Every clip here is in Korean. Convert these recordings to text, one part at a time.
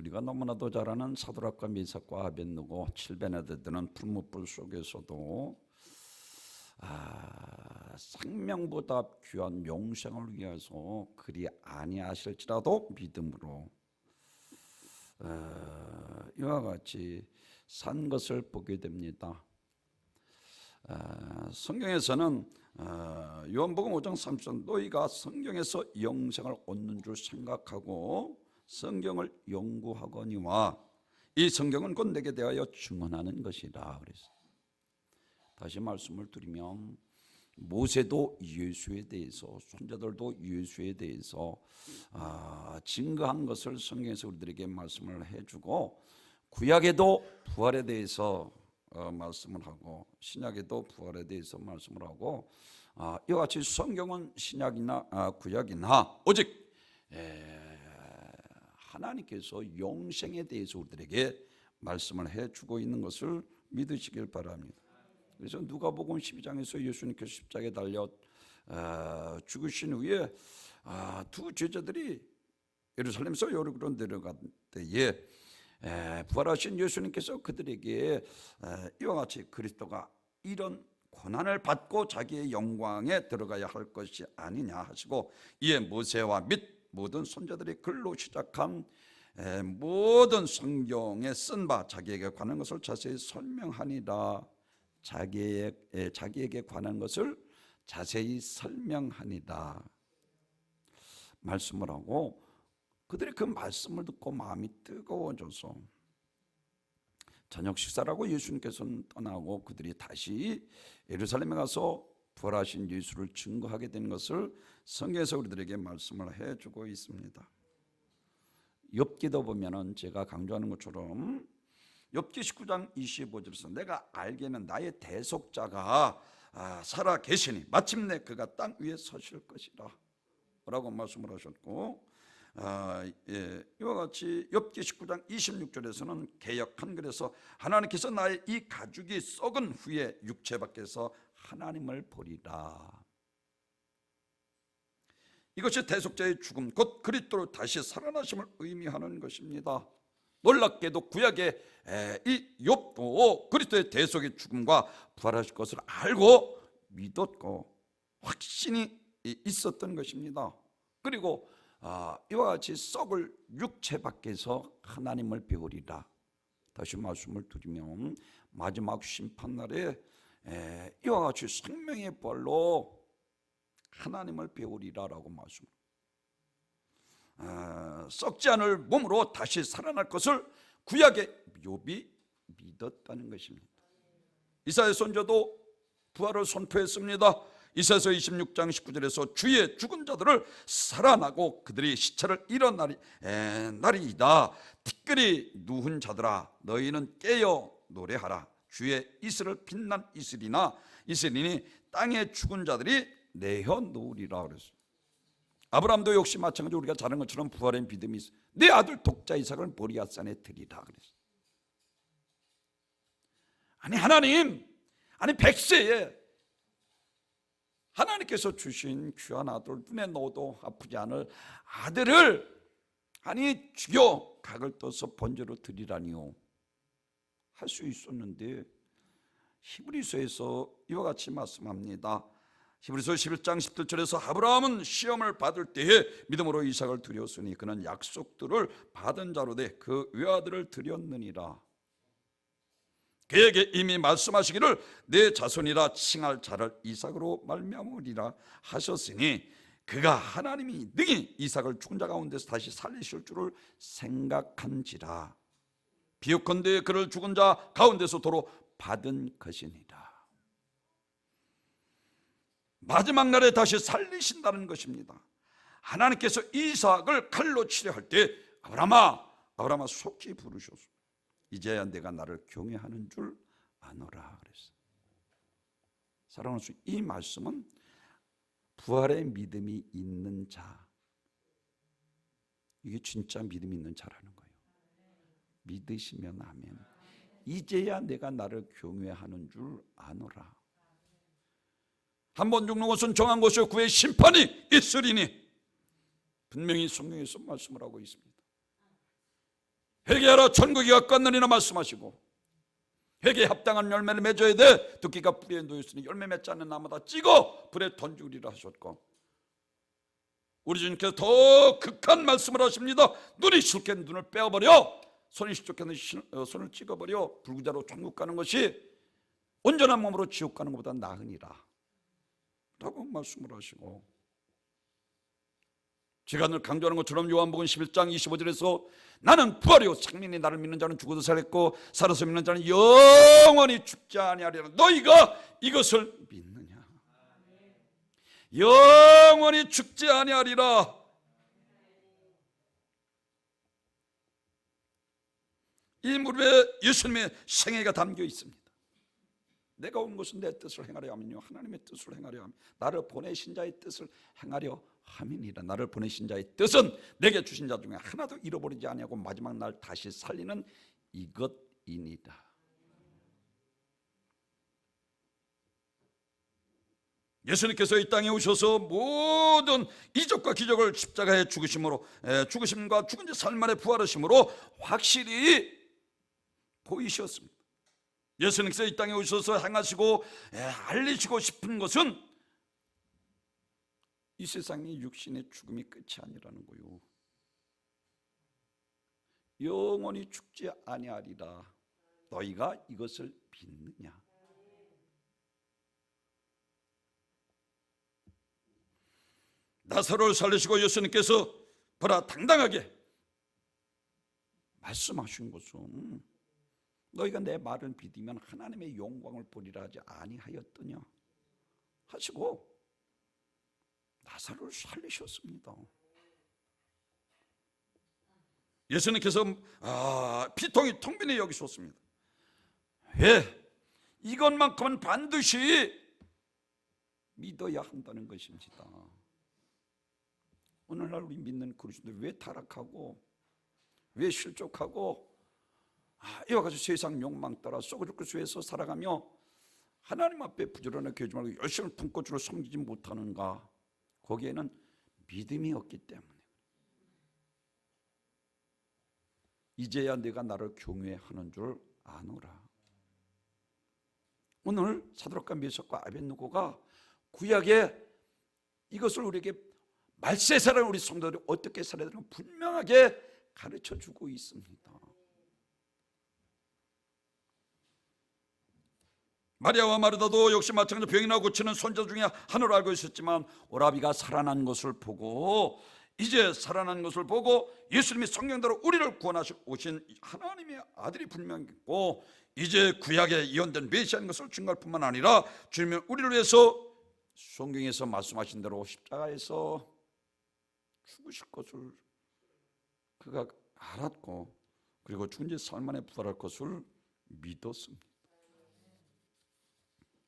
우리가 너무나도 잘 아는 사드락과 미삭과 아벳느고 7베네디고는 풀무불 속에서도 생명보다 귀한 영생을 위해서 그리 아니하실지라도 믿음으로 이와 같이 산 것을 보게 됩니다. 성경에서는 요한복음 5장 30절 너희가 성경에서 영생을 얻는 줄 생각하고 성경을 연구하거니와 이 성경은 곧 내게 대하여 증언하는 것이라. 그래서 다시 말씀을 드리면 모세도 예수에 대해서 손자들도 예수에 대해서 증거한 것을 성경에서 우리들에게 말씀을 해주고 구약에도 부활에 대해서 말씀을 하고 신약에도 부활에 대해서 말씀을 하고 이와 같이 성경은 신약이나 구약이나 오직 하나님께서 영생에 대해서 우리들에게 말씀을 해주고 있는 것을 믿으시길 바랍니다. 그래서 누가복음 12장에서 예수님께서 십자가에 달려 죽으신 후에 두 제자들이 예루살렘에서 여리고로 내려갈 때에 부활하신 예수님께서 그들에게 이와 같이 그리스도가 이런 고난을 받고 자기의 영광에 들어가야 할 것이 아니냐 하시고 이에 모세와 및 모든 선자들이 글로 시작한 모든 성경에 쓴 바 자기에게 관한 것을 자세히 설명하니라. 자기에게 관한 것을 자세히 설명하니라 말씀을 하고 그들이 그 말씀을 듣고 마음이 뜨거워져서 저녁 식사라고 예수님께서는 떠나고 그들이 다시 예루살렘에 가서 부활하신 예수를 증거하게 된 것을 성경에서 우리들에게 말씀을 해주고 있습니다. 욥기도 보면은 제가 강조하는 것처럼 욥기 19장 25절에서 내가 알기에는 나의 대속자가 살아 계시니 마침내 그가 땅 위에 서실 것이라 라고 말씀을 하셨고 이와 같이 욥기 19장 26절에서는 개역 한글에서 하나님께서 나의 이 가죽이 썩은 후에 육체 밖에서 하나님을 보리라. 이것이 대속자의 죽음 곧 그리스도로 다시 살아나심을 의미하는 것입니다. 놀랍게도 구약의 이 욥도 그리스도의 대속의 죽음과 부활하실 것을 알고 믿었고 확신이 있었던 것입니다. 그리고 이와 같이 썩을 육체 밖에서 하나님을 배우리라. 다시 말씀을 드리면 마지막 심판날에 이와 같이 생명의 부활로 하나님을 배우리라라고 말씀. 썩지 않을 몸으로 다시 살아날 것을 구약의 욥이 믿었다는 것입니다. 이사야 선지자도 부활을 선포했습니다. 이사야서 26장 19절에서 주의 죽은 자들을 살아나고 그들이 시체를 일어나리이다. 티끌이 누운 자들아 너희는 깨어 노래하라. 주의 이슬을 빛난 이슬이니 땅의 죽은 자들이 내어 놓으리라 그랬어요. 아브라함도 역시 마찬가지로 우리가 잘 아는 것처럼 부활의 믿음이 있어요. 내 아들 독자 이삭을 모리아산에 드리라 그랬어요. 아니 하나님, 아니 100세에 하나님께서 주신 귀한 아들 눈에 넣어도 아프지 않을 아들을 아니 죽여 각을 떠서 번제로 드리라니요 할 수 있었는데 히브리서에서 이와 같이 말씀합니다. 히브리서 11장 17절에서 아브라함은 시험을 받을 때에 믿음으로 이삭을 드렸으니 그는 약속들을 받은 자로 돼 그 외아들을 드렸느니라. 그에게 이미 말씀하시기를 내 자손이라 칭할 자를 이삭으로 말미암으리라 하셨으니 그가 하나님이 능히 이삭을 죽은 자 가운데서 다시 살리실 줄을 생각한지라. 비옥컨대 그를 죽은 자 가운데서 도로 받은 것이니라. 마지막 날에 다시 살리신다는 것입니다. 하나님께서 이삭을 칼로 치려할 때 아브라함아 속히 부르셔서 이제야 내가 나를 경외하는 줄 아노라 그랬어요. 사랑하는 수, 이 말씀은 부활의 믿음이 있는 자, 이게 진짜 믿음이 있는 자라는 거예요. 믿으시면 아멘. 이제야 내가 나를 경외하는 줄 아노라. 한 번 죽는 것은 정한 것이요 그의 심판이 있으리니 분명히 성경에서 말씀을 하고 있습니다. 회개하라 천국이 가까웠느니라 말씀하시고, 회개에 합당한 열매를 맺어야 돼. 듣기가 뿌리에 놓였으니 열매 맺지 않는 나무다 찍어 불에 던지리라 하셨고, 우리 주님께서 더 극한 말씀을 하십니다. 눈이 실게 눈을 빼어버려, 손이 실족해 손을 찍어버려 불구자로 천국 가는 것이 온전한 몸으로 지옥 가는 것보다 나으니라 라고 말씀을 하시고, 제가 늘 강조하는 것처럼 요한복음 11장 25절에서 나는 부활이요 생명이 나를 믿는 자는 죽어도 살겠고 살아서 믿는 자는 영원히 죽지 아니하리라. 너희가 이것을 믿느냐? 영원히 죽지 아니하리라. 이 무릎에 예수님의 생애가 담겨 있습니다. 내가 온 것은 내 뜻을 행하려 함이요 하나님의 뜻을 행하려 함, 나를 보내신 자의 뜻을 행하려 함이니라. 나를 보내신 자의 뜻은 내게 주신 자 중에 하나도 잃어버리지 아니하고 마지막 날 다시 살리는 이것이니라. 예수님께서 이 땅에 오셔서 모든 이적과 기적을 십자가의 죽으심과 죽은 지 사흘 만에 부활하심으로 확실히 보이셨습니다. 예수님께서 이 땅에 오셔서 행하시고 알리시고 싶은 것은 이 세상의 육신의 죽음이 끝이 아니라는 거요. 영원히 죽지 아니하리라. 너희가 이것을 믿느냐? 나사로를 살리시고 예수님께서 보라 당당하게 말씀하신 것은 너희가 내 말을 믿으면 하나님의 영광을 보리라 하지 아니하였더냐 하시고 나사로를 살리셨습니다. 예수님께서 피통이 텅 비네 여기셨습니다. 왜? 이것만큼은 반드시 믿어야 한다는 것입니다. 오늘날 우리 믿는 그리스도인들 왜 타락하고 왜 실족하고 이와 같이 세상 욕망 따라 썩어죽고 수에서 살아가며 하나님 앞에 부지런하게 하지 말고 열심히 품고 주를 섬기지 못하는가? 거기에는 믿음이 없기 때문에. 이제야 내가 나를 경외하는 줄 아노라. 오늘 사드락과 메삭과 아벳느고가 구약에 이것을 우리에게 말세살아는 우리 성도들이 어떻게 살아야 되는가 분명하게 가르쳐주고 있습니다. 마리아와 마르다도 역시 마찬가지로 병이나 고치는 손자 중에 하나로 알고 있었지만 오라비가 살아난 것을 보고 예수님이 성령대로 우리를 구원하실 오신 하나님의 아들이 분명히 있고 이제 구약에 예언된 메시아인 것을 증거할 뿐만 아니라 주님은 우리를 위해서 성경에서 말씀하신 대로 십자가에서 죽으실 것을 그가 알았고 그리고 죽은 지 사흘 만에 부활할 것을 믿었습니다.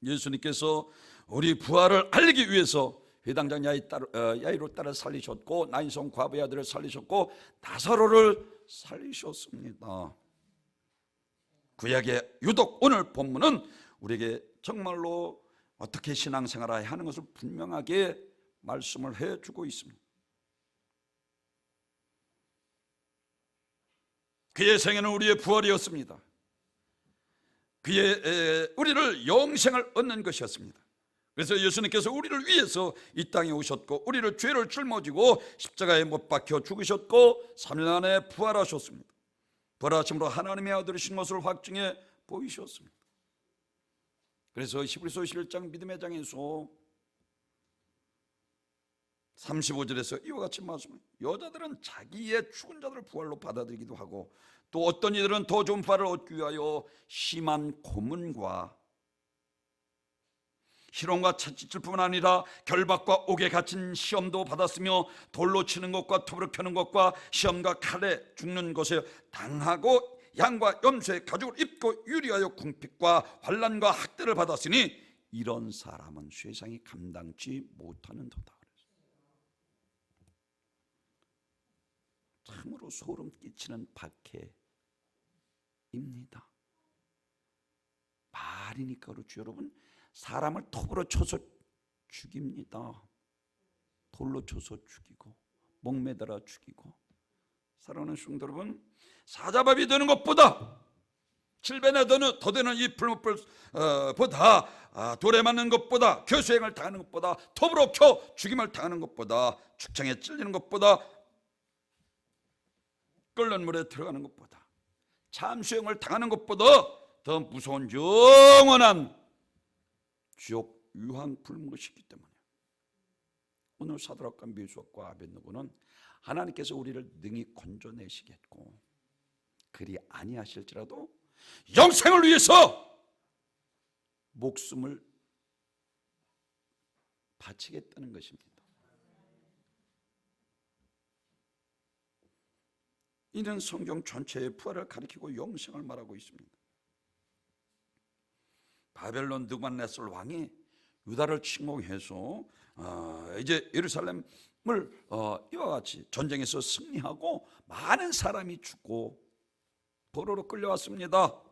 예수님께서 우리 부활을 알리기 위해서 회당장 야이로 딸을 살리셨고 나인성 과부의 아들을 살리셨고 나사로를 살리셨습니다. 구약의 유독 오늘 본문은 우리에게 정말로 어떻게 신앙생활을 해야 하는 것을 분명하게 말씀을 해주고 있습니다. 그의 생애는 우리의 부활이었습니다. 우리를 영생을 얻는 것이었습니다. 그래서 예수님께서 우리를 위해서 이 땅에 오셨고 우리를 죄를 짊어지고 십자가에 못 박혀 죽으셨고 3일 만에 부활하셨습니다. 부활하심으로 하나님의 아들이신 것을 확증해 보이셨습니다. 그래서 히브리서 11장 믿음의 장에서 35절에서 이와 같이 말씀합니다. 여자들은 자기의 죽은 자들을 부활로 받아들이기도 하고 또 어떤 이들은 더 좋은 부활을 얻기 위하여 심한 고문과 희롱과 채찍질 뿐만 아니라 결박과 옥에 갇힌 시험도 받았으며 돌로 치는 것과 톱으로 켜는 것과 시험과 칼에 죽는 것에 당하고 양과 염소의 가죽을 입고 유리하여 궁핍과 환난과 학대를 받았으니 이런 사람은 세상이 감당치 못하는도다. 참으로 소름 끼치는 박해입니다. 말이니까 그렇죠. 여러분, 사람을 톱으로 쳐서 죽입니다. 돌로 쳐서 죽이고 목매달아 죽이고 사랑하는 성도 여러분, 사자밥이 되는 것보다 7배나 더 되는 이 풀무불보다 돌에 맞는 것보다 교수행을 당하는 것보다 톱으로 켜 죽임을 당하는 것보다 축창에 찔리는 것보다 끓는 물에 들어가는 것보다 참수형을 당하는 것보다 더 무서운 영원한 지옥 유황 불못이기 때문에 오늘 사드락과 메수락과 아벳느고는 하나님께서 우리를 능히 건져내시겠고 그리 아니하실지라도 영생을 위해서 목숨을 바치겠다는 것입니다. 이는 성경 전체의 부활을 가리키고 영생을 말하고 있습니다. 바벨론 느부갓네살 왕이 유다를 침공해서 이제 예루살렘을 이와 같이 전쟁에서 승리하고 많은 사람이 죽고 포로로 끌려왔습니다.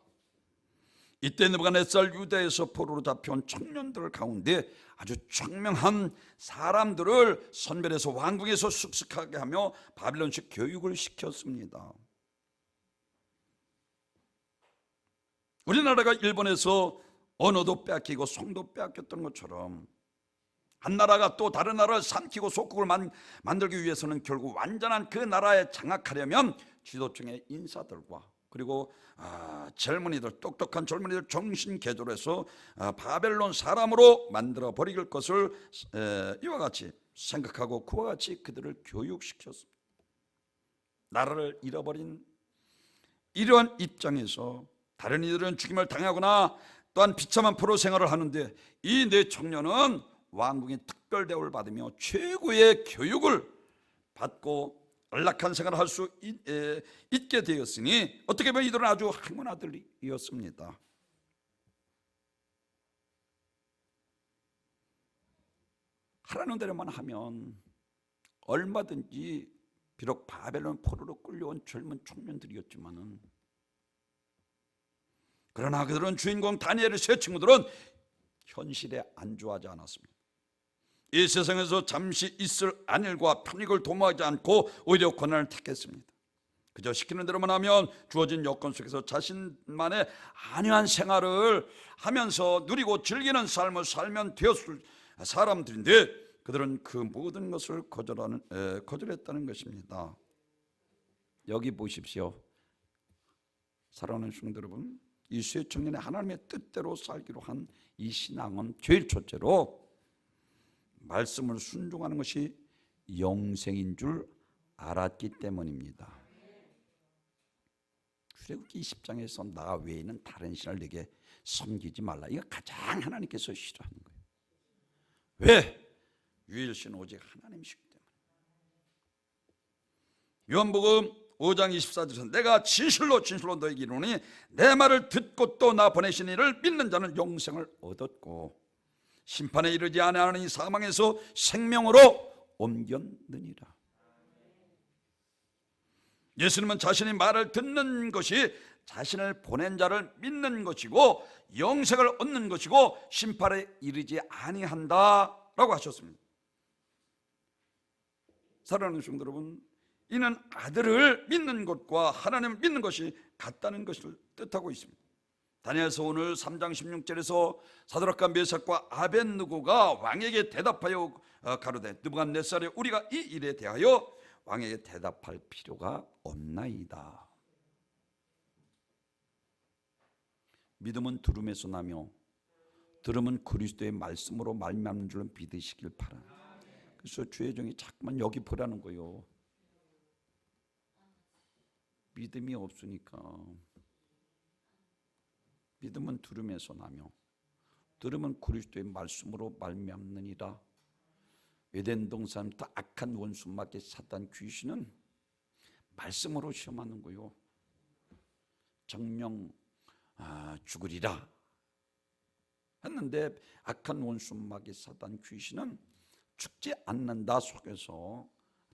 이때 느부갓네살 유다에서 포로로 잡혀온 청년들 가운데 아주 청명한 사람들을 선별해서 왕궁에서 숙식하게 하며 바빌론식 교육을 시켰습니다. 우리나라가 일본에서 언어도 빼앗기고 성도 빼앗겼던 것처럼 한 나라가 또 다른 나라를 삼키고 속국을 만들기 위해서는 결국 완전한 그 나라에 장악하려면 지도층의 인사들과 그리고 젊은이들, 똑똑한 젊은이들 정신 개조를 해서 바벨론 사람으로 만들어 버릴 것을 이와 같이 생각하고 그와 같이 그들을 교육시켰습니다. 나라를 잃어버린 이러한 입장에서 다른 이들은 죽임을 당하거나 또한 비참한 포로 생활을 하는데 이 네 청년은 왕궁의 특별 대우를 받으며 최고의 교육을 받고 안락한 생활을 할 수 있게 되었으니 어떻게 보면 이들은 아주 행운 아들이었습니다. 하라는 대로만 하면 얼마든지 비록 바벨론 포로로 끌려온 젊은 청년들이었지만은 그러나 그들은 주인공 다니엘의 세 친구들은 현실에 안주하지 않았습니다. 이 세상에서 잠시 있을 안일과 편익을 도모하지 않고 오히려 고난을 택했습니다. 그저 시키는 대로만 하면 주어진 여건 속에서 자신만의 안유한 생활을 하면서 누리고 즐기는 삶을 살면 되었을 사람들인데 그들은 그 모든 것을 거절했다는 것입니다. 여기 보십시오. 사랑하는 성도 여러분, 이 세 청년의 하나님의 뜻대로 살기로 한 이 신앙은 제일 첫째로 말씀을 순종하는 것이 영생인 줄 알았기 때문입니다. 출애굽기 20장에서 나 외에는 다른 신을 내게 섬기지 말라. 이거 가장 하나님께서 싫어하는 거예요. 왜? 유일신 오직 하나님이시기 때문에. 요한복음 5장 24절에서 내가 진실로 너에게 이르노니 내 말을 듣고 또 나 보내신 이를 믿는 자는 영생을 얻었고 심판에 이르지 아니하니 사망에서 생명으로 옮겼느니라. 예수님은 자신의 말을 듣는 것이 자신을 보낸 자를 믿는 것이고 영생을 얻는 것이고 심판에 이르지 아니한다라고 하셨습니다. 사랑하는 성도 여러분, 이는 아들을 믿는 것과 하나님을 믿는 것이 같다는 것을 뜻하고 있습니다. 다니엘서 오늘 3장 16절에서 사드락과 메삭과 아벳느고가 왕에게 대답하여 가로되 느부갓네살에 우리가 이 일에 대하여 왕에게 대답할 필요가 없나이다. 믿음은 들음에서 나며 들음은 그리스도의 말씀으로 말미암는 줄 믿으시길 바랍니다. 그래서 주의 종이 자꾸만 여기 보라는 거예요. 믿음이 없으니까. 믿음은 들음에서 나며 들음은 그리스도의 말씀으로 말미암느니라. 에덴 동산부터 악한 원수 마귀 사단 귀신은 말씀으로 시험하는 거요. 정령 죽으리라 했는데 악한 원수 마귀 사단 귀신은 죽지 않는다 속에서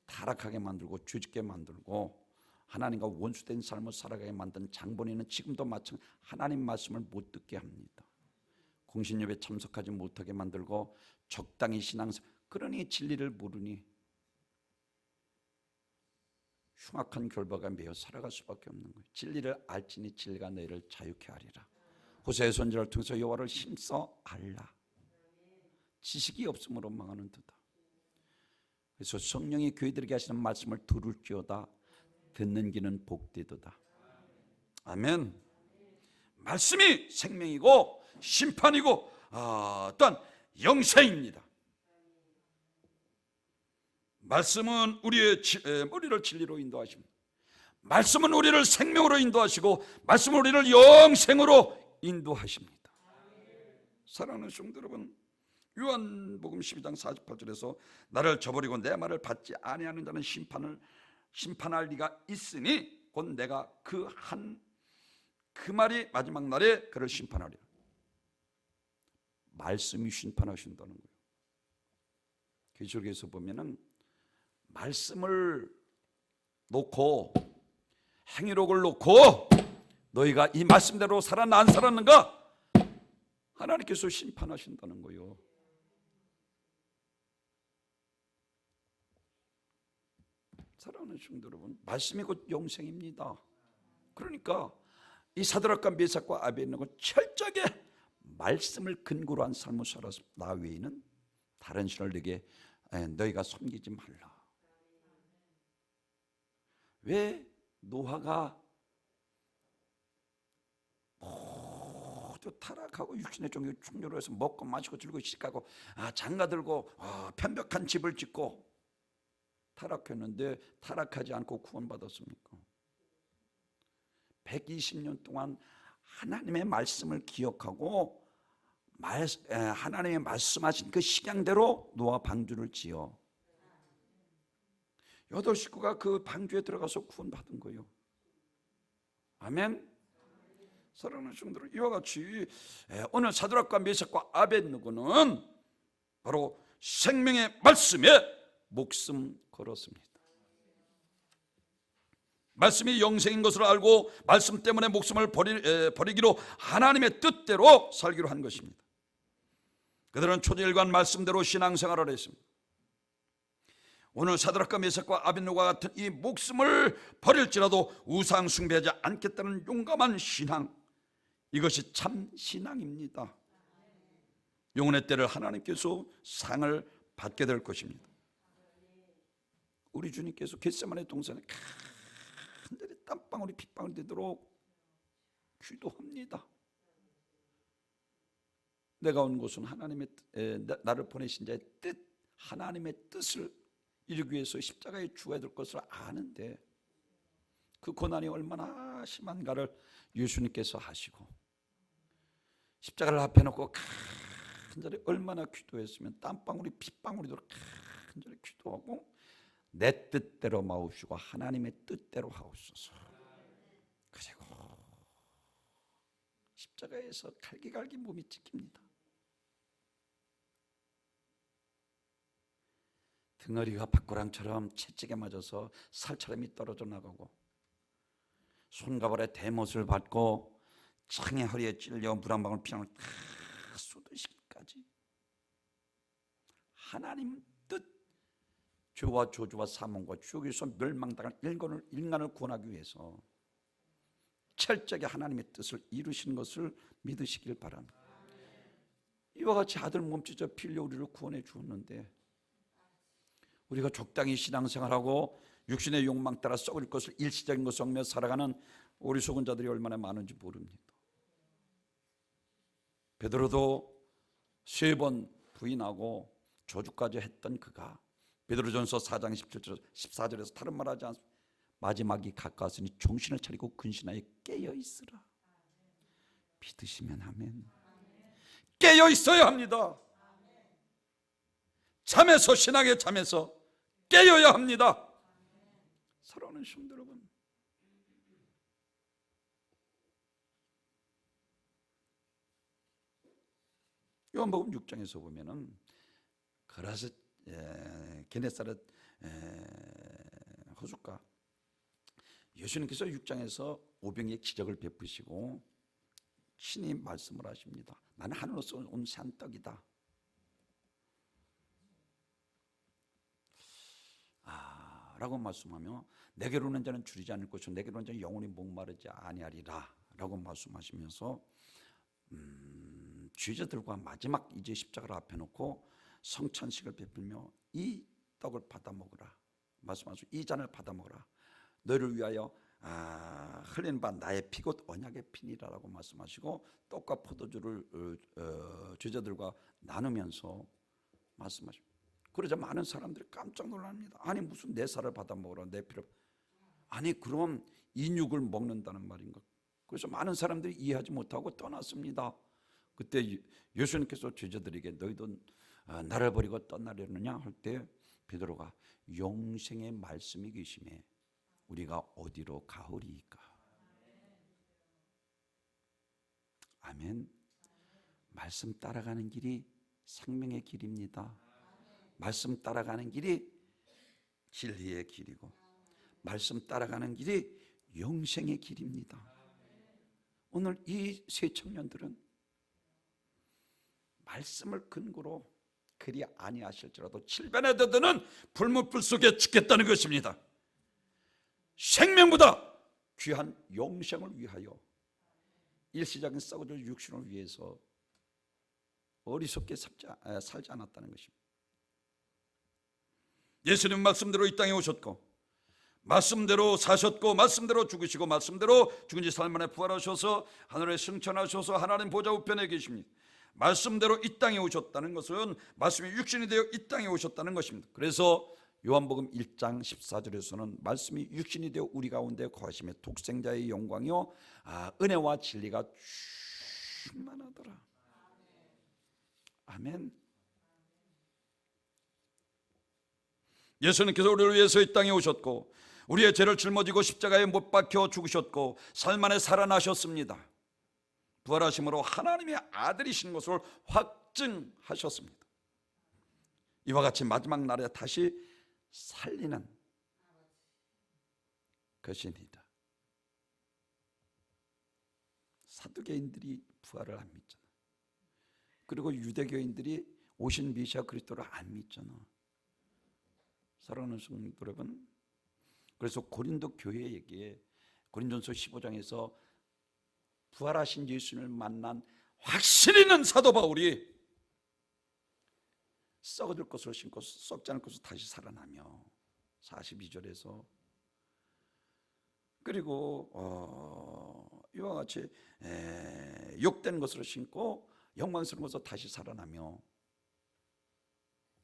타락하게 만들고 죄짓게 만들고 하나님과 원수된 삶을 살아가게 만든 장본인은 지금도 마찬가지 하나님 말씀을 못 듣게 합니다. 공신예배 참석하지 못하게 만들고 적당히 신앙생활, 그러니 진리를 모르니 흉악한 결박에 매여 살아갈 수밖에 없는 거예요. 진리를 알지니 진리가 너희를 자유케 하리라. 호세의 선지자를 통해서 여호와를 힘써 알라. 지식이 없으므로 망하는 도다. 그래서 성령이 교회들에게 하시는 말씀을 들을지어다. 듣는 귀는 복되도다. 아멘. 말씀이 생명이고 심판이고 어떤 영생입니다. 말씀은 우리를 진리로 인도하십니다. 말씀은 우리를 생명으로 인도하시고 말씀은 우리를 영생으로 인도하십니다. 사랑하는 성도 여러분, 요한복음 12장 48절에서 나를 저버리고 내 말을 받지 아니하는 자는 심판할 리가 있으니 곧 내가 그 말이 마지막 날에 그를 심판하리라. 말씀이 심판하신다는 거예요. 계시록에서 보면은 말씀을 놓고 행위록을 놓고 너희가 이 말씀대로 살았나 안 살았는가 하나님께서 심판하신다는 거예요. 사랑하는 성도 여러분, 말씀이 곧 영생입니다. 그러니까 이 사드락과 메삭과 아벳네고는 철저하게 말씀을 근거로 한 삶을 살아서 나 외에는 다른 신을 내게 너희가 섬기지 말라. 왜 노아가 모두 타락하고 육신의 종교 충돌로 해서 먹고 마시고 즐고 시집가고 장가 들고 편벽한 집을 짓고 타락했는데 타락하지 않고 구원받았습니까? 120년 동안 하나님의 말씀을 기억하고 하나님의 말씀하신 그 식양대로 노아 방주를 지어 8식구가 그 방주에 들어가서 구원받은 거예요. 아멘. 사랑하는 성도들, 이와 같이 오늘 사드락과 메삭과 아벳느고는 바로 생명의 말씀에 목숨 걸었습니다. 말씀이 영생인 것을 알고 말씀 때문에 목숨을 버리기로 하나님의 뜻대로 살기로 한 것입니다. 그들은 초대일관 말씀대로 신앙생활을 했습니다. 오늘 사드락과 메삭과 아벳느고와 같은 이 목숨을 버릴지라도 우상 숭배하지 않겠다는 용감한 신앙, 이것이 참 신앙입니다. 영혼의 때를 하나님께서 상을 받게 될 것입니다. 우리 주님께서 겟세마네 동산에 간절히 땀방울이 핏방울이 되도록 기도합니다. 내가 온 곳은 하나님의 나를 보내신 자의 뜻, 하나님의 뜻을 이루기 위해서 십자가에 죽어야 될 것을 아는데 그 고난이 얼마나 심한가를 예수님께서 하시고 십자가를 앞에 놓고 간절히 얼마나 기도했으면 땀방울이 핏방울이 되도록 간절히 기도하고 내 뜻대로 마옵시고 하나님의 뜻대로 하옵소서. 그리고 십자가에서 갈기갈기 몸이 찢깁니다. 등어리가 밭고랑처럼 채찍에 맞아서 살처럼이 떨어져 나가고 손가발에 대못을 받고 창의 허리에 찔려 물 한 방울 피나물 다 쏟으시기까지 하나님 뜻, 죄와 저주와 사망과 지옥에서 멸망당할 인간을 구원하기 위해서 철저하게 하나님의 뜻을 이루신 것을 믿으시길 바랍니다. 이와 같이 아들 몸찢어 피 흘려 우리를 구원해 주었는데 우리가 적당히 신앙생활하고 육신의 욕망 따라 썩을 것을 일시적인 것을 얻으며 살아가는 우리 속은 자들이 얼마나 많은지 모릅니다. 베드로도 3번 부인하고 저주까지 했던 그가 베드로전서 4장 14절에서 다른 말하지 않습니다. 마지막이 가까웠으니 정신을 차리고 근신하여 깨어 있으라. 믿으시면 아멘. 깨어 있어야 합니다. 잠에서 신앙의 잠에서 깨어야 합니다. 사랑하는 성도 여러분, 요한복음 6장에서 보면은 그라스 게네사렛 호숫가 예수님께서 6장에서 오병이의 기적을 베푸시고 친히 말씀을 하십니다. 나는 하늘로서 온 산떡이다. 라고 말씀하며 내게로 오는 자는 줄이지 않을 것이요 내게로 오는 자는 영원히 목마르지 아니하리라 라고 말씀하시면서 죄자들과 마지막 이제 십자가를 앞에 놓고 성찬식을 베풀며 이 떡을 받아 먹으라 말씀하시고 이 잔을 받아 먹으라 너를 위하여 흘린 바 나의 피 곧 언약의 피니라라고 말씀하시고 떡과 포도주를 죄자들과 나누면서 말씀하십니다. 그러자 많은 사람들이 깜짝 놀랍니다. 아니 무슨 내 살을 받아 먹으라 내 피를 아니 그럼 인육을 먹는다는 말인가? 그래서 많은 사람들이 이해하지 못하고 떠났습니다. 그때 예수님께서 죄자들에게 너희도 나를 버리고 떠나려느냐 할 때 베드로가 영생의 말씀이 계심에 우리가 어디로 가오리이까? 아멘. 말씀 따라가는 길이 생명의 길입니다. 말씀 따라가는 길이 진리의 길이고 말씀 따라가는 길이 영생의 길입니다. 오늘 이 세 청년들은 말씀을 근거로 그리 아니하실지라도 칠변에 더드는 불못불 속에 죽겠다는 것입니다. 생명보다 귀한 영생을 위하여 일시적인 썩어질 육신을 위해서 어리석게 살지 않았다는 것입니다. 예수님 말씀대로 이 땅에 오셨고 말씀대로 사셨고 말씀대로 죽으시고 말씀대로 죽은 지 사흘 만에 부활하셔서 하늘에 승천하셔서 하나님 보좌 우편에 계십니다. 말씀대로 이 땅에 오셨다는 것은 말씀이 육신이 되어 이 땅에 오셨다는 것입니다. 그래서 요한복음 1장 14절에서는 말씀이 육신이 되어 우리 가운데 거하심에 독생자의 영광이요 은혜와 진리가 충만하더라. 아멘. 예수님께서 우리를 위해서 이 땅에 오셨고 우리의 죄를 짊어지고 십자가에 못 박혀 죽으셨고 사흘 만에 살아나셨습니다. 부활하심으로 하나님의 아들이신 것을 확증하셨습니다. 이와 같이 마지막 날에 다시 살리는 것입니다. 사두개인들이 부활을 안 믿잖아. 그리고 유대교인들이 오신 메시아 그리스도를 안 믿잖아. 사랑하는 성도 여러분, 그래서 고린도 교회에게 고린도전서 15장에서 부활하신 예수님을 만난 확신 있는 사도 바울이 썩어질 것을 신고 썩지 않을 것을 다시 살아나며 42절에서 그리고 이와 같이 욕된 것으로 신고 영광스러운 것으로 다시 살아나며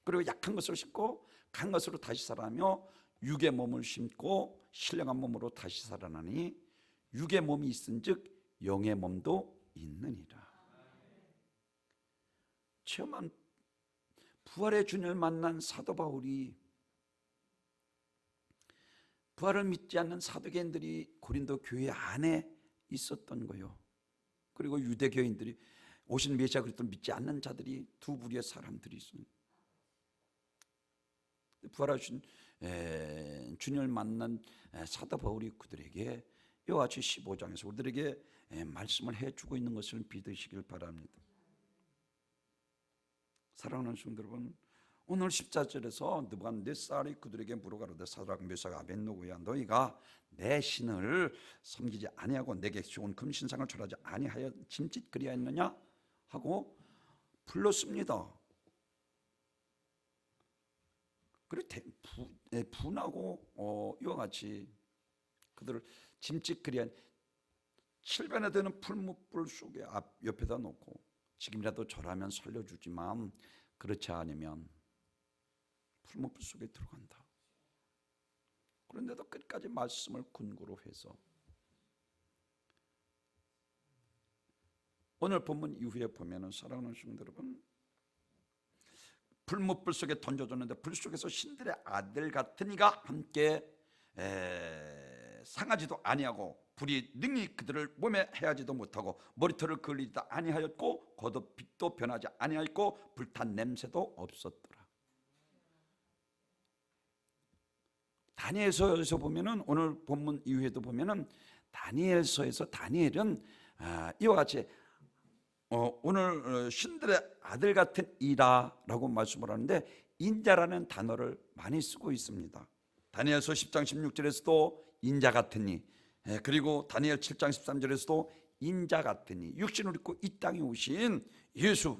그리고 약한 것으로 신고 강한 것으로 다시 살아나며 육의 몸을 심고 신령한 몸으로 다시 살아나니 육의 몸이 있은즉 영의 몸도 있느니라. 체험한 부활의 주님을 만난 사도 바울이 부활을 믿지 않는 사도개인들이 고린도 교회 안에 있었던 거요. 그리고 유대교인들이 오신 메시아 그리스도를 믿지 않는 자들이 두 부류의 사람들이 있습니다. 부활하신 주님을 만난 사도 바울이 그들에게 이와 같이 15장에서 우리들에게 말씀을 해주고 있는 것을 믿으시길 바랍니다. 사랑하는 성도 여러분, 오늘 14절에서 느부갓네살이 그들에게 물어가로되 사드락 메삭 아벳느고야 너희가 내 신을 섬기지 아니하고 내게 좋은 금신상을 절하지 아니하여 짐짓 그리하였느냐 하고 불렀습니다. 그리고 분하고 이와 같이 그들을 짐짓 그리한 칠변에 드는 풀무불 속에 옆에다 놓고 지금이라도 절하면 살려주지만 그렇지 않으면 풀무불 속에 들어간다. 그런데도 끝까지 말씀을 근거로 해서 오늘 본문 이후에 보면은 사랑하는 성도 여러분, 풀무불 속에 던져줬는데 불 속에서 신들의 아들 같은 이가 함께 상하지도 아니하고 불이 능히 그들을 몸에 해하지도 못하고 머리털을 그을리지도 아니하였고 겉옷빛도 변하지 아니하였고 불탄 냄새도 없었더라. 다니엘서에서 보면은 오늘 본문 이후에도 보면은 다니엘서에서 다니엘은 이와 같이 오늘 신들의 아들 같은 이라라고 말씀을 하는데 인자라는 단어를 많이 쓰고 있습니다. 다니엘서 10장 16절에서도 인자 같으니, 그리고 다니엘 7장 13절에서도 인자 같으니, 육신을 입고 이 땅에 오신 예수,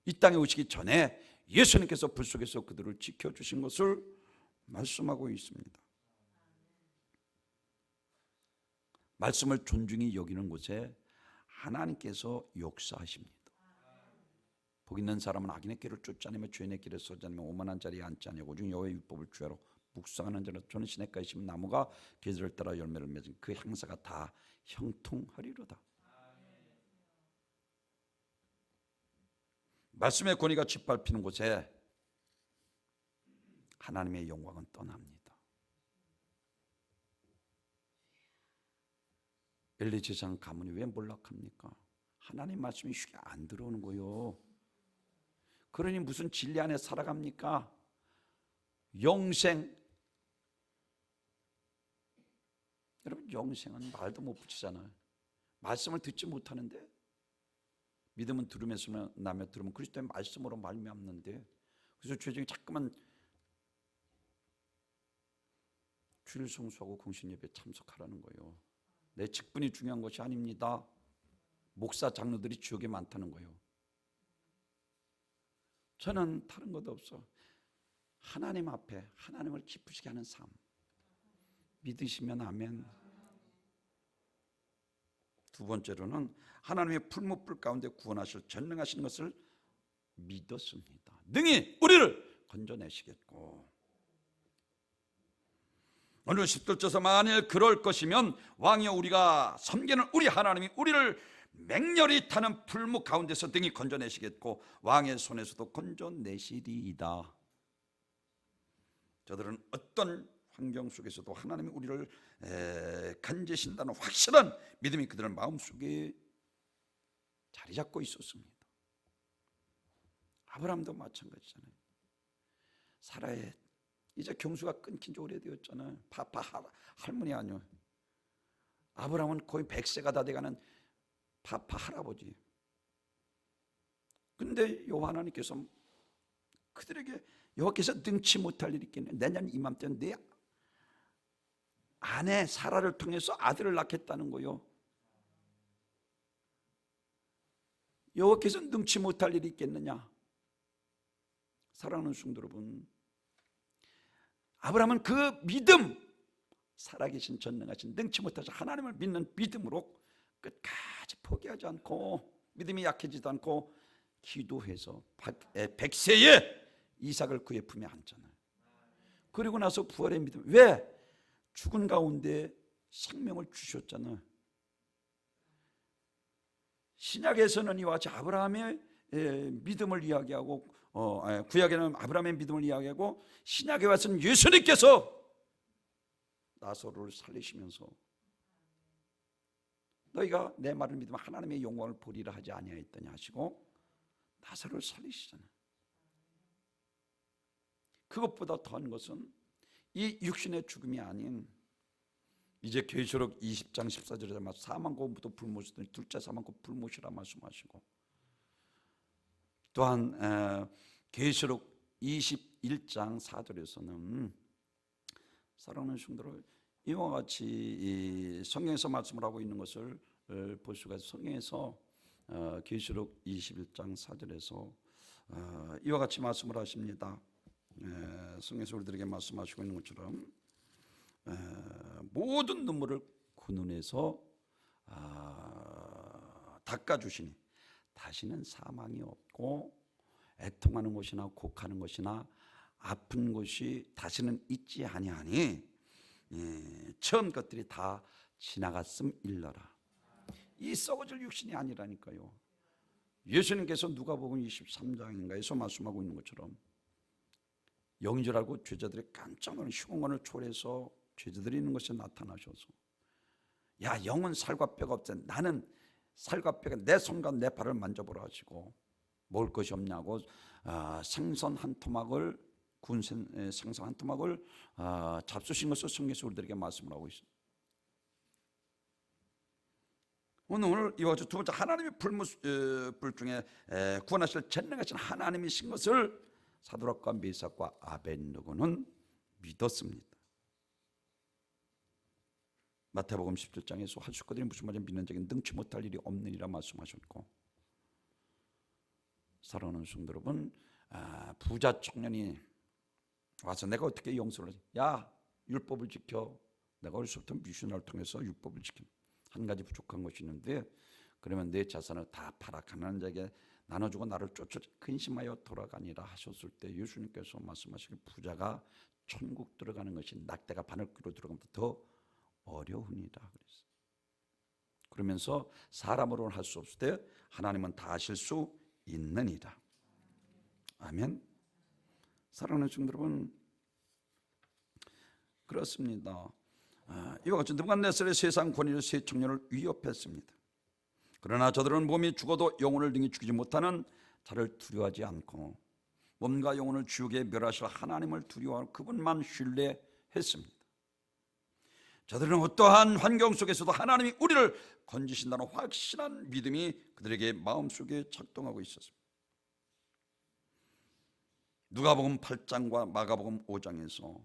이 땅에 오시기 전에 예수님께서 불 속에서 그들을 지켜주신 것을 말씀하고 있습니다. 말씀을 존중히 여기는 곳에 하나님께서 역사하십니다. 복 있는 사람은 악인의 길을 쫓지 않으며 죄인의 길을 서지 않으며 오만한 자리에 앉지 아니하고 오직 여호와의 율법을 주야로 묵상하는 자는 저는 시냇가에 심은 나무가 계절을 따라 열매를 맺은 그 향사가 다 형통하리로다. 말씀의 권위가 짓밟히는 곳에 하나님의 영광은 떠납니다. 엘리 제사장 가문이 왜 몰락합니까? 하나님 말씀이 쉽게 안 들어오는 거요. 그러니 무슨 진리 안에 살아갑니까? 영생. 여러분, 영생은 말도 못 붙이잖아요. 말씀을 듣지 못하는데, 믿음은 들으면서 나며 들으면 그리스도의 말씀으로 말미암는데, 그래서 죄중에 자꾸만 주일 성수하고 공신 예배에 참석하라는 거예요. 내 직분이 중요한 것이 아닙니다. 목사 장로들이 지옥에 많다는 거예요. 저는 다른 것도 없어. 하나님 앞에 하나님을 기쁘시게 하는 삶. 믿으시면 아멘. 두 번째로는 하나님의 풀무불 가운데 구원하실 전능하신 것을 믿었습니다. 능히 우리를 건져내시겠고, 오늘 10절에서 만일 그럴 것이면 왕이여 우리가 섬기는 우리 하나님이 우리를 맹렬히 타는 풀무 가운데서 능히 건져내시겠고 왕의 손에서도 건져내시리이다. 저들은 어떤 환경 속에서도 하나님이 우리를 건지신다는 확실한 믿음이 그들의 마음속에 자리 잡고 있었습니다. 아브라함도 마찬가지잖아요. 사라의 이제 경수가 끊긴 지 오래되었잖아요. 파파 할머니 아니요. 아브라함은 거의 100세가 다 돼가는 파파 할아버지. 근데 여호와 하나님께서 그들에게 여호와께서 능치 못할 일이 있겠네. 내년 이맘때는 내 아내 사라를 통해서 아들을 낳겠다는 거요. 여호와께서 능치 못할 일이 있겠느냐. 사랑하는 성도 여러분, 아브라함은 그 믿음, 살아계신 전능하신 능치 못하신 하나님을 믿는 믿음으로 끝까지 포기하지 않고 믿음이 약해지도 않고 기도해서 100세에 이삭을 그의 품에 안잖아요. 그리고 나서 부활의 믿음. 왜? 죽은 가운데 생명을 주셨잖아요. 신약에서는 이와 같이 아브라함의 믿음을 이야기하고 구약에는 아브라함의 믿음을 이야기하고 신약에 와서는 예수님께서 나사로를 살리시면서 너희가 내 말을 믿으면 하나님의 영광을 보리라 하지 아니하였더냐 하시고 나사로를 살리시잖아요. 그것보다 더한 것은 이 육신의 죽음이 아닌 이제 계시록 20장 14절에 사망고부터 불못이더니 둘째 사망고 불못이라 말씀하시고 또한 계시록 21장 4절에서는 사랑하는 성도들 이와 같이 성경에서 말씀을 하고 있는 것을 볼 수가 있어요. 성경에서 계시록 21장 4절에서 이와 같이 말씀을 하십니다. 성경에서 우리들에게 말씀하시고 있는 것처럼 모든 눈물을 그 눈에서 닦아주시니 다시는 사망이 없고 애통하는 것이나 곡하는 것이나 아픈 것이 다시는 있지 아니하니 처음 것들이 다 지나갔음 일러라. 이 썩어질 육신이 아니라니까요. 예수님께서 누가복음 23장인가에서 말씀하고 있는 것처럼 영인 줄 알고 죄자들이 깜짝 놀란 흉원을 초래해서 죄자들이 있는 것에 나타나셔서 야 영은 살과 뼈가 없지 나는 살과 뼈가 내 손과 내 발을 만져보라 하시고 먹을 것이 없냐고 생선 한 토막을 구운 생선 한 토막을 잡수신 것을 성경에서 우리들에게 말씀을 하고 있습니다. 오늘 이와 같이 두 번째 하나님의 불 중에 구원하실 전능하신 하나님이신 것을 사드락과 메삭과 아벳느고는 믿었습니다. 마태복음 17장에서 하숙거들이 무슨 말인지 믿는 자에게 능치 못할 일이 없느니라 말씀하셨고, 사랑하는 성도 여러분, 부자 청년이 와서 내가 어떻게 용서를 하지? 야, 율법을 지켜. 내가 어려서부터 미션을 통해서 율법을 지켜. 한 가지 부족한 것이 있는데, 그러면 내 자산을 다 팔아 가난한 자에게 나눠주고 나를 쫓아 근심하여 돌아가니라 하셨을 때 예수님께서 말씀하시길 부자가 천국 들어가는 것이 낙대가 바늘귀로 들어가면 더 어려우니라 그랬어요. 그러면서 사람으로는 할 수 없을 때 하나님은 다 하실 수 있느니라. 아멘. 사랑하는 성도 여러분, 그렇습니다. 이와 같이 느부갓네살의 세상 권위를 세 청년을 위협했습니다. 그러나 저들은 몸이 죽어도 영혼을 능히 죽이지 못하는 자를 두려워하지 않고 몸과 영혼을 지옥에 멸하실 하나님을 두려워하고 그분만 신뢰했습니다. 저들은 어떠한 환경 속에서도 하나님이 우리를 건지신다는 확실한 믿음이 그들에게 마음속에 작동하고 있었습니다. 누가복음 8장과 마가복음 5장에서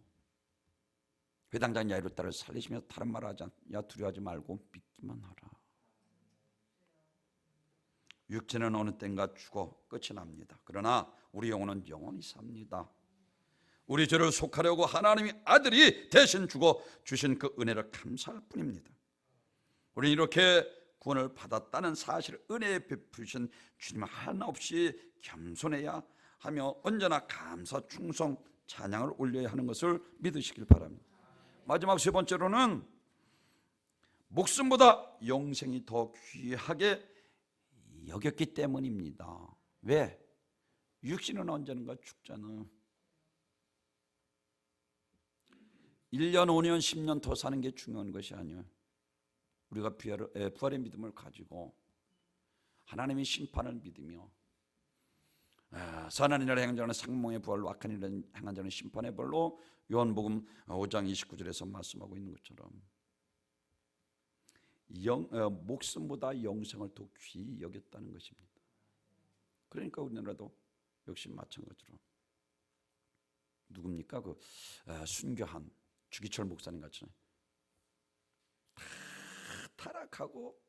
회당장 야이로 딸을 살리시며 다른 말 하지 않야 두려워하지 말고 믿기만 하라. 육체는 어느 때인가 죽어 끝이 납니다. 그러나 우리 영혼은 영원히 삽니다. 우리 죄를 속하려고 하나님의 아들이 대신 죽어 주신 그 은혜를 감사할 뿐입니다. 우리는 이렇게 구원을 받았다는 사실을 은혜에 베푸신 주님 하나 없이 겸손해야 하며 언제나 감사, 충성, 찬양을 올려야 하는 것을 믿으시길 바랍니다. 마지막 세 번째로는 목숨보다 영생이 더 귀하게 여겼기 때문입니다. 왜? 육신은 언젠가 죽잖아. 1년, 5년, 10년 더 사는 게 중요한 것이 아니에요. 우리가 부활의 믿음을 가지고 하나님의 심판을 믿으며 선한 일을 행한 자는 생명의 부활로 악한 일을 행한 자는 심판의 벌로 요한복음 5장 29절에서 말씀하고 있는 것처럼 목숨보다 영생을 더 귀히 여겼다는 것입니다. 그러니까 우리나라도 역시 마찬가지로 누굽니까? 그 순교한 주기철 목사님 같이 다 타락하고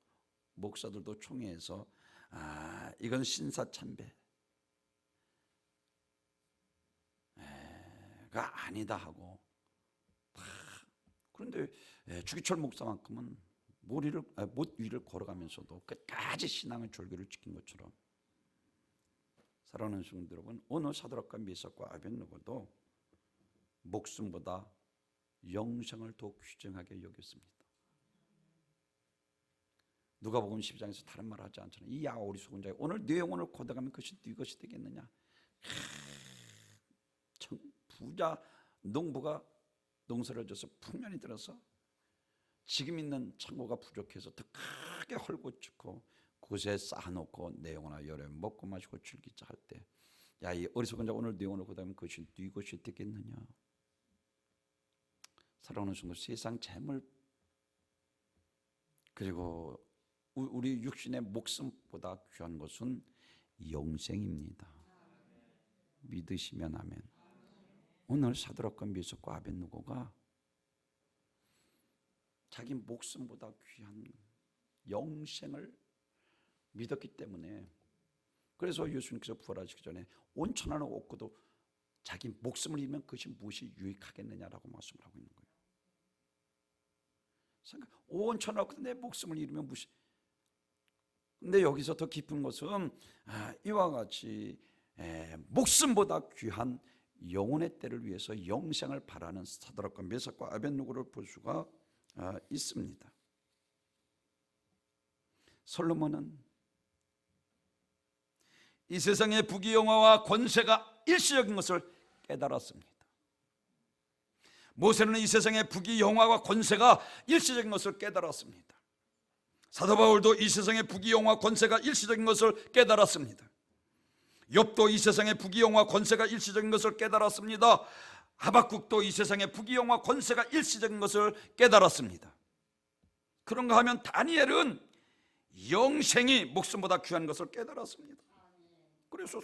목사들도 총회에서 이건 신사참배가 아니다 하고 그런데 주기철 목사만큼은 못 위를 걸어가면서도 끝까지 신앙의 절규를 지킨 것처럼 사랑하는 성도 여러분, 오늘 사드락과 메삭과 아벳느고도 목숨보다 영생을 더 귀중하게 여겼습니다. 누가복음 12장에서 다른 말 하지 않잖아요. 이 야오리 속은 자여 오늘 네 영혼을 고대가면 그것이 네 것이 되겠느냐. 부자 농부가 농사를 져서 풍년이 들어서 지금 있는 창고가 부족해서 더 크게 헐고 그곳에 쌓아놓고 내 영혼아 열에 먹고 마시고 즐기자 할 때 야, 이 어리석은 자 오늘 내 영혼을 고대하면 그것이 네 것이 되겠느냐. 사랑하는 성도, 세상 재물 그리고 우리 육신의 목숨보다 귀한 것은 영생입니다. 믿으시면 아멘. 오늘 사드락과 메삭과 아벳느고가 자기 목숨보다 귀한 영생을 믿었기 때문에 그래서 예수님께서 부활하시기 전에 온 천하를 얻고도 자기 목숨을 잃으면 그것이 무엇이 유익하겠느냐라고 말씀을 하고 있는 거예요. 온 천하를 얻고도 내 목숨을 잃으면 무엇이. 근데 여기서 더 깊은 것은 이와 같이 목숨보다 귀한 영혼의 때를 위해서 영생을 바라는 사드락과 메삭과 아벳느고를 볼 수가 있습니다. 솔로몬은 이 세상의 부귀영화와 권세가 일시적인 것을 깨달았습니다. 모세는 이 세상의 부귀영화와 권세가 일시적인 것을 깨달았습니다. 사도 바울도 이 세상의 부귀영화 권세가 일시적인 것을 깨달았습니다. 욥도 이 세상의 부귀영화 권세가 일시적인 것을 깨달았습니다. 하박국도 이 세상의 부귀영화 권세가 일시적인 것을 깨달았습니다. 그런가 하면 다니엘은 영생이 목숨보다 귀한 것을 깨달았습니다. 그래서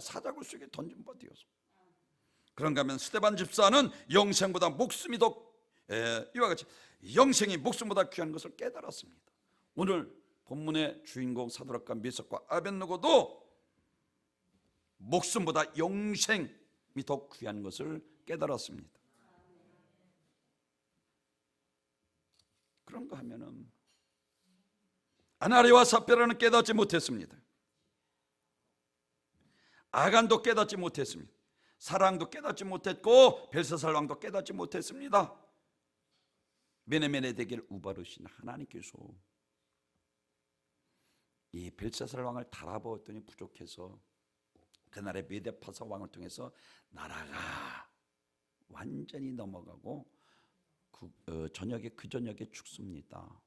사자굴 속에 던진 바 되었습니다. 그런가 하면 스데반 집사는 영생보다 목숨이 더 이와 같이 영생이 목숨보다 귀한 것을 깨달았습니다. 오늘 본문의 주인공 사드락과 메삭과 아벳느고도 목숨보다 영생이 더 귀한 것을 깨달았습니다. 그런가 하면은 아나니아와 삽비라는 깨닫지 못했습니다. 아간도 깨닫지 못했습니다. 사랑도 깨닫지 못했고 벨사살 왕도 깨닫지 못했습니다. 메네메네 대길 우바르신 하나님께서 이 벨사살 왕을 달아보았더니 부족해서 그날의 메데파사 왕을 통해서 나라가 완전히 넘어가고 그 저녁에 죽습니다.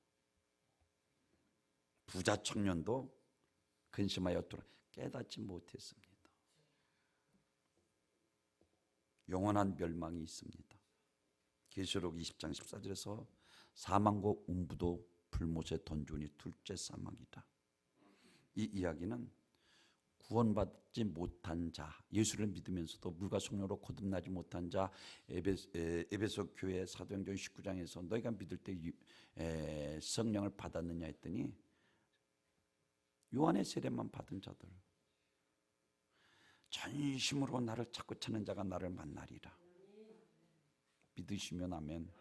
부자 청년도 근심하여 깨닫지 못했습니다. 영원한 멸망이 있습니다. 계시록 20장 14절에서 사망과 음부도 불못에 던지니 둘째 사망이다. 이 이야기는 구원받지 못한 자, 예수를 믿으면서도 물과 성령으로 거듭나지 못한 자, 에베소 교회 사도행전 19장에서 너희가 믿을 때 성령을 받았느냐 했더니 요한의 세례만 받은 자들, 전심으로 나를 찾고 찾는 자가 나를 만나리라. 믿으시면 아멘.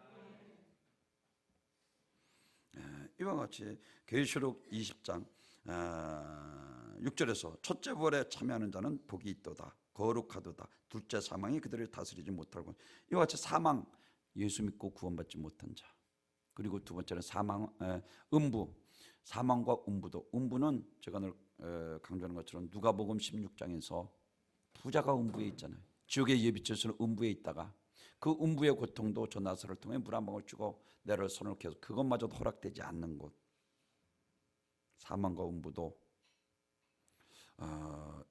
이와 같이 계시록 20장 6절에서 첫째 부활에 참여하는 자는 복이 있도다. 거룩하도다. 둘째 사망이 그들을 다스리지 못하고. 이와 같이 사망, 예수 믿고 구원받지 못한 자. 그리고 두 번째는 음부. 사망과 음부도. 음부는 제가 늘 강조하는 것처럼 누가복음 16장에서 부자가 음부에 있잖아요. 지옥의 예비처에서는 음부에 있다가 그 음부의 고통도 저 나사를 통해 물 한 방울 주고 내를 손을 켜서 그것마저도 허락되지 않는 곳. 사망과 음부도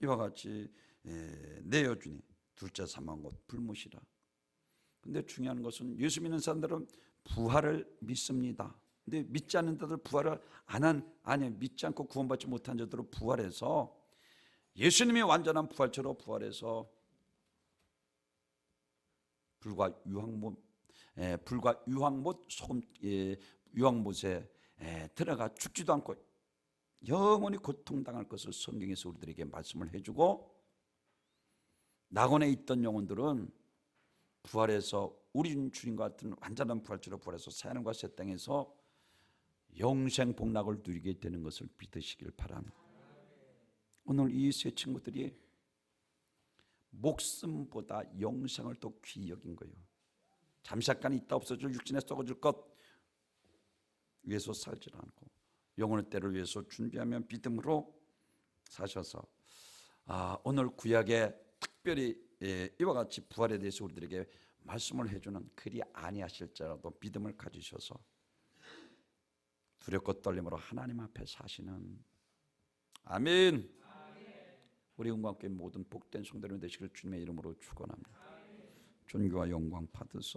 이와 같이 내어주니 둘째 사망 곧 불못이라. 근데 중요한 것은 예수 믿는 사람들은 부활을 믿습니다. 근데 믿지 않는 자들 부활을 아니 믿지 않고 구원받지 못한 자들은 부활해서 예수님이 완전한 부활체로 부활해서 불과 유황못에 들어가 죽지도 않고 영원히 고통당할 것을 성경에서 우리들에게 말씀을 해주고, 낙원에 있던 영혼들은 부활해서 우리 주님과 같은 완전한 부활체로 부활해서 새하늘과 새 땅에서 영생 복락을 누리게 되는 것을 믿으시길 바랍니다. 오늘 이 세 친구들이 목숨보다 영생을 더 귀히 여긴 거예요. 잠시간 있다 없어질 육신에 썩어질 것 위해서 살지 않고 영혼의 때를 위해서 준비하며 믿음으로 사셔서 오늘 구약에 특별히 이와 같이 부활에 대해서 우리들에게 말씀을 해주는 글이 아니하실지라도 믿음을 가지셔서 두렵고 떨림으로 하나님 앞에 사시는 아멘. 우리 은광교회 모든 복된 성도님 되시길 주님의 이름으로 축원합니다. 존귀와 영광 받으소서.